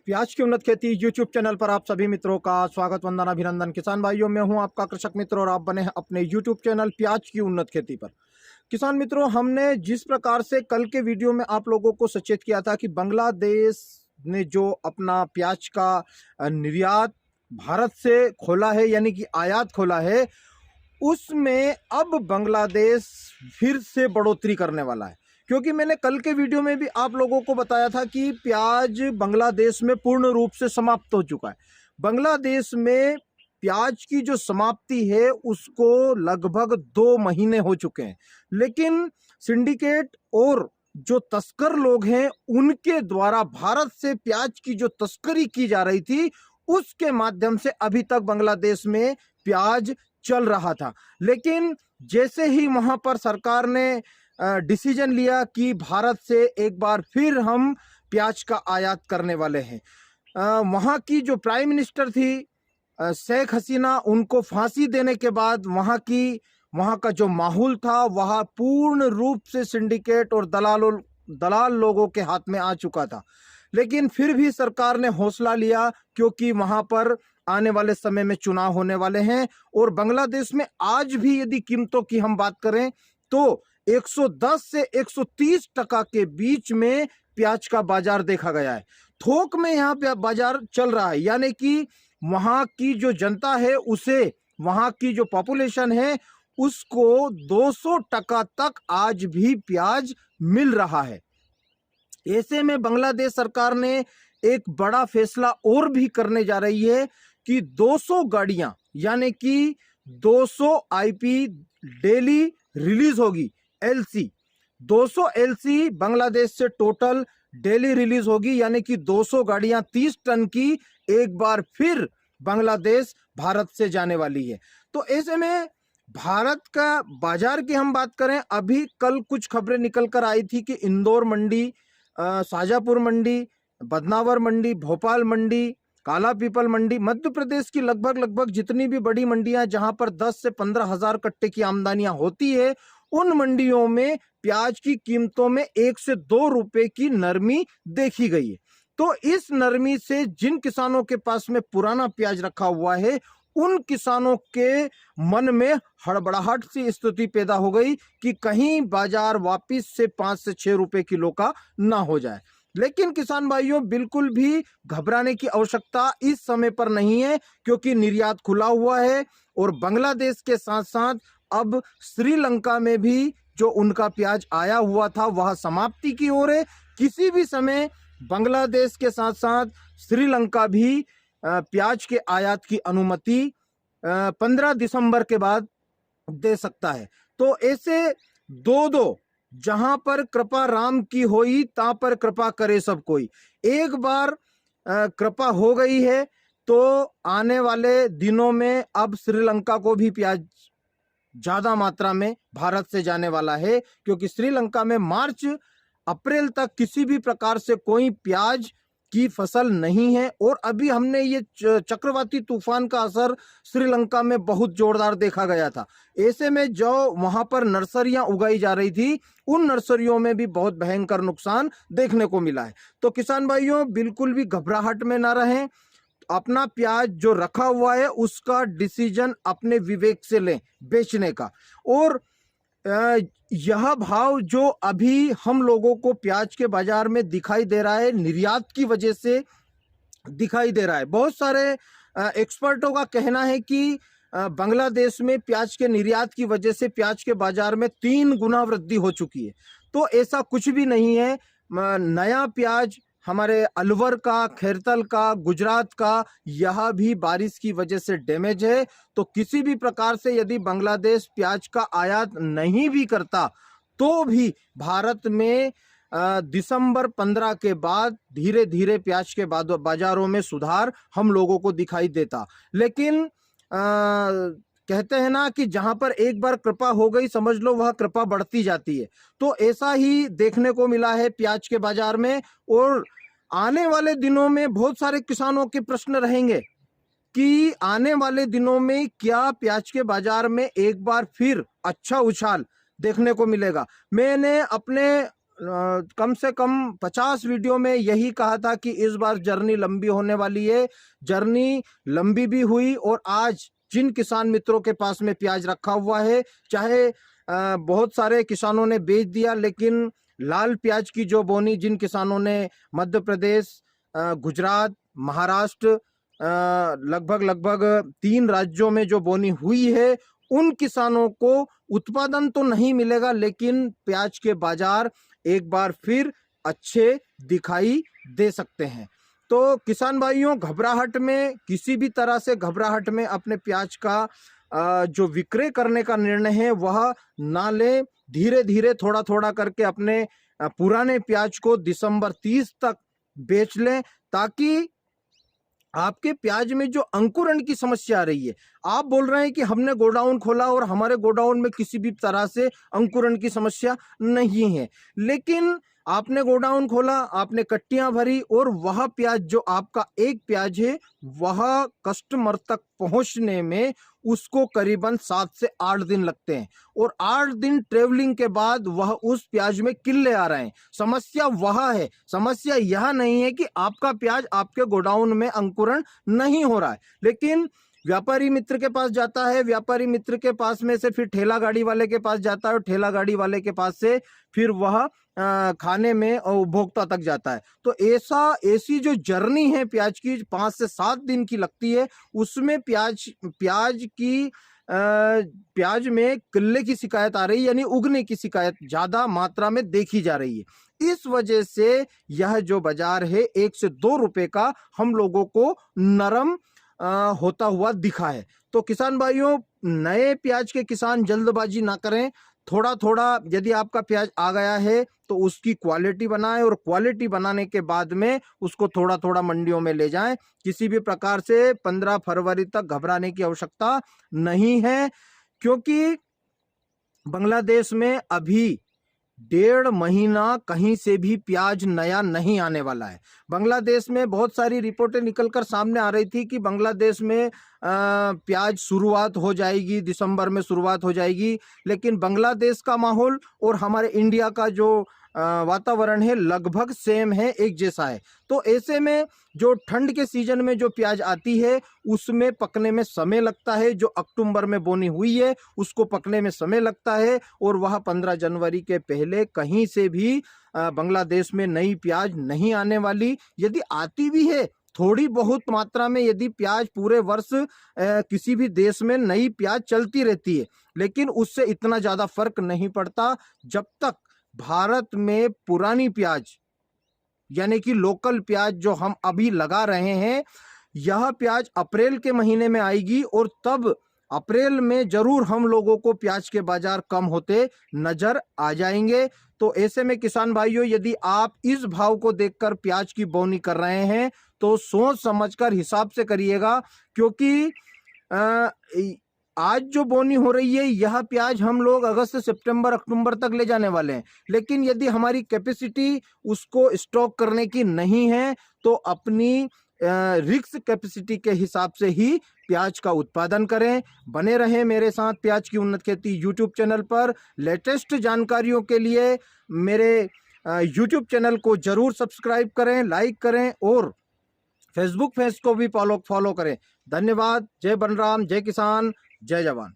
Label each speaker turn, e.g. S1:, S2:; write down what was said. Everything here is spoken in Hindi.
S1: प्याज की उन्नत खेती यूट्यूब चैनल पर आप सभी मित्रों का स्वागत वंदन अभिनंदन। किसान भाइयों, मैं हूं आपका कृषक मित्र और आप बने हैं अपने यूट्यूब चैनल प्याज की उन्नत खेती पर। किसान मित्रों, हमने जिस प्रकार से कल के वीडियो में आप लोगों को सचेत किया था कि बांग्लादेश ने जो अपना प्याज का निर्यात भारत से खोला है, यानी कि आयात खोला है, उसमें अब बांग्लादेश फिर से बढ़ोतरी करने वाला है। क्योंकि मैंने कल के वीडियो में भी आप लोगों को बताया था कि प्याज बांग्लादेश में पूर्ण रूप से समाप्त हो चुका है। बांग्लादेश में प्याज की जो समाप्ति है उसको लगभग 2 महीने हो चुके हैं, लेकिन सिंडिकेट और जो तस्कर लोग हैं उनके द्वारा भारत से प्याज की जो तस्करी की जा रही थी उसके माध्यम से अभी तक बांग्लादेश में प्याज चल रहा था। लेकिन जैसे ही वहां पर सरकार ने डिसीजन लिया कि भारत से एक बार फिर हम प्याज का आयात करने वाले हैं, वहां की जो प्राइम मिनिस्टर थी शेख हसीना, उनको फांसी देने के बाद वहां का जो माहौल था वह पूर्ण रूप से सिंडिकेट और दलाल लोगों के हाथ में आ चुका था। लेकिन फिर भी सरकार ने हौसला लिया, क्योंककि वहां पर आने वाले समय में चुनाव होने वाले हैं और बांग्लादेश में आज भी यदि कीमतों की हम बात करें तो 110 से 130 टका के बीच में प्याज का बाजार देखा गया है। थोक में यहाँ पे बाजार चल रहा है, यानी कि वहां की जो जनता है उसे, वहां की जो पॉपुलेशन है उसको 200 टका तक आज भी प्याज मिल रहा है। ऐसे में बांग्लादेश सरकार ने एक बड़ा फैसला और भी करने जा रही है कि 200 गाड़ियां, यानी कि 200 आईपी डेली रिलीज होगी। एलसी 200 एलसी बांग्लादेश से टोटल डेली रिलीज होगी, यानी कि 200 गाड़ियां 30 टन की एक बार फिर बांग्लादेश भारत से जाने वाली है। तो ऐसे में भारत का बाजार की हम बात करें, अभी कल कुछ खबरें निकल कर आई थी कि इंदौर मंडी, शाजापुर मंडी, बदनावर मंडी, भोपाल मंडी, काला पीपल मंडी, मध्य प्रदेश की लगभग जितनी भी बड़ी मंडियां जहां पर 10 से 15 हजार कट्टे की आमदनियां होती है, उन मंडियों में प्याज की कीमतों में 1 से 2 रुपए की नरमी देखी गई है। तो इस नरमी से जिन किसानों के पास में पुराना प्याज रखा हुआ है उन किसानों के मन में हड़बड़ाहट सी स्थिति पैदा हो गई कि कहीं बाजार वापिस से 5 से 6 रुपए किलो का ना हो जाए। लेकिन किसान भाइयों, बिल्कुल भी घबराने की आवश्यकता इस समय पर नहीं है, क्योंकि निर्यात खुला हुआ है और बांग्लादेश के साथ साथ अब श्रीलंका में भी जो उनका प्याज आया हुआ था वह समाप्ति की ओर है। किसी भी समय बांग्लादेश के साथ साथ श्रीलंका भी प्याज के आयात की अनुमति 15 दिसंबर के बाद दे सकता है। तो ऐसे दो जहां पर कृपा राम की होई ता पर कृपा करे सब कोई, एक बार कृपा हो गई है तो आने वाले दिनों में अब श्रीलंका को भी प्याज ज्यादा मात्रा में भारत से जाने वाला है, क्योंकि श्रीलंका में मार्च अप्रैल तक किसी भी प्रकार से कोई प्याज की फसल नहीं है। और अभी हमने ये चक्रवाती तूफान का असर श्रीलंका में बहुत जोरदार देखा गया था। ऐसे में जो वहां पर नर्सरियां उगाई जा रही थी उन नर्सरियों में भी बहुत भयंकर नुकसान देखने को मिला है। तो किसान भाइयों, बिल्कुल भी घबराहट में ना रहें, अपना प्याज जो रखा हुआ है उसका डिसीजन अपने विवेक से लें बेचने का। और यह भाव जो अभी हम लोगों को प्याज के बाजार में दिखाई दे रहा है, निर्यात की वजह से दिखाई दे रहा है। बहुत सारे एक्सपर्टों का कहना है कि बांग्लादेश में प्याज के निर्यात की वजह से प्याज के बाजार में 3 गुना वृद्धि हो चुकी है। तो ऐसा कुछ भी नहीं है। नया प्याज हमारे अलवर का, खैरतल का, गुजरात का, यह भी बारिश की वजह से डैमेज है। तो किसी भी प्रकार से यदि बांग्लादेश प्याज का आयात नहीं भी करता तो भी भारत में दिसंबर 15 के बाद धीरे धीरे प्याज के बाजारों में सुधार हम लोगों को दिखाई देता। लेकिन कहते हैं ना कि जहां पर एक बार कृपा हो गई, समझ लो वह कृपा बढ़ती जाती है। तो ऐसा ही देखने को मिला है प्याज के बाजार में। और आने वाले दिनों में बहुत सारे किसानों के प्रश्न रहेंगे कि आने वाले दिनों में क्या प्याज के बाजार में एक बार फिर अच्छा उछाल देखने को मिलेगा। मैंने अपने कम से कम 50 वीडियो में यही कहा था कि इस बार जर्नी लंबी होने वाली है। जर्नी लंबी भी हुई और आज जिन किसान मित्रों के पास में प्याज रखा हुआ है, चाहे बहुत सारे किसानों ने बेच दिया, लेकिन लाल प्याज की जो बोनी जिन किसानों ने मध्य प्रदेश, गुजरात, महाराष्ट्र, लगभग 3 राज्यों में जो बोनी हुई है, उन किसानों को उत्पादन तो नहीं मिलेगा, लेकिन प्याज के बाजार एक बार फिर अच्छे दिखाई दे सकते हैं। तो किसान भाइयों, घबराहट में, किसी भी तरह से घबराहट में अपने प्याज का जो विक्रय करने का निर्णय है वह ना लें। धीरे धीरे थोड़ा थोड़ा करके अपने पुराने प्याज को दिसंबर 30 तक बेच लें, ताकि आपके प्याज में जो अंकुरण की समस्या आ रही है, आप बोल रहे हैं कि हमने गोडाउन खोला और हमारे गोडाउन में किसी भी तरह से अंकुरण की समस्या नहीं है, लेकिन आपने गोडाउन खोला, आपने कट्टियां भरी और वह प्याज जो आपका एक प्याज है वह कस्टमर तक पहुंचने में उसको करीबन 7 से 8 दिन लगते हैं, और 8 दिन ट्रेवलिंग के बाद वह उस प्याज में किल्ले आ रहे हैं। समस्या वह है, समस्या यह नहीं है कि आपका प्याज आपके गोडाउन में अंकुरण नहीं हो रहा है, लेकिन व्यापारी मित्र के पास जाता है, व्यापारी मित्र के पास में से फिर ठेला गाड़ी वाले के पास जाता है, और ठेला गाड़ी वाले के पास से फिर वह खाने में और उपभोक्ता तक जाता है। तो ऐसी जो जर्नी है प्याज की 5 से 7 दिन की लगती है, उसमें प्याज में किल्ले की शिकायत आ रही है, यानी उगने की शिकायत ज्यादा मात्रा में देखी जा रही है। इस वजह से यह जो बाजार है 1 से 2 रुपए का हम लोगों को नरम होता हुआ दिखा है। तो किसान भाइयों, नए प्याज के किसान जल्दबाजी ना करें, थोड़ा थोड़ा यदि आपका प्याज आ गया है तो उसकी क्वालिटी बनाएं, और क्वालिटी बनाने के बाद में उसको थोड़ा थोड़ा मंडियों में ले जाएं। किसी भी प्रकार से 15 फरवरी तक घबराने की आवश्यकता नहीं है, क्योंकि बांग्लादेश में अभी 1.5 महीना कहीं से भी प्याज नया नहीं आने वाला है। बांग्लादेश में बहुत सारी रिपोर्टें निकलकर सामने आ रही थी कि बांग्लादेश में प्याज शुरुआत हो जाएगी, दिसंबर में शुरुआत हो जाएगी, लेकिन बांग्लादेश का माहौल और हमारे इंडिया का जो वातावरण है लगभग सेम है, एक जैसा है। तो ऐसे में जो ठंड के सीजन में जो प्याज आती है उसमें पकने में समय लगता है, जो अक्टूबर में बोनी हुई है उसको पकने में समय लगता है, और वह 15 जनवरी के पहले कहीं से भी बांग्लादेश में नई प्याज नहीं आने वाली। यदि आती भी है थोड़ी बहुत मात्रा में, यदि प्याज पूरे वर्ष किसी भी देश में नई प्याज चलती रहती है, लेकिन उससे इतना ज्यादा फर्क नहीं पड़ता जब तक भारत में पुरानी प्याज यानी कि लोकल प्याज जो हम अभी लगा रहे हैं, यह प्याज अप्रैल के महीने में आएगी, और तब अप्रैल में जरूर हम लोगों को प्याज के बाजार कम होते नजर आ जाएंगे। तो ऐसे में किसान भाइयों, यदि आप इस भाव को देखकर प्याज की बोनी कर रहे हैं तो सोच समझकर हिसाब से करिएगा, क्योंकि आज जो बोनी हो रही है यह प्याज हम लोग अगस्त सितंबर अक्टूबर तक ले जाने वाले हैं, लेकिन यदि हमारी कैपेसिटी उसको स्टॉक करने की नहीं है तो अपनी रिक्स कैपेसिटी के हिसाब से ही प्याज का उत्पादन करें। बने रहें मेरे साथ प्याज की उन्नत खेती यूट्यूब चैनल पर। लेटेस्ट जानकारियों के लिए मेरे यूट्यूब चैनल को जरूर सब्सक्राइब करें, लाइक करें, और फेसबुक पेज को भी फॉलो करें। धन्यवाद। जय बलराम, जय किसान, जय जवान।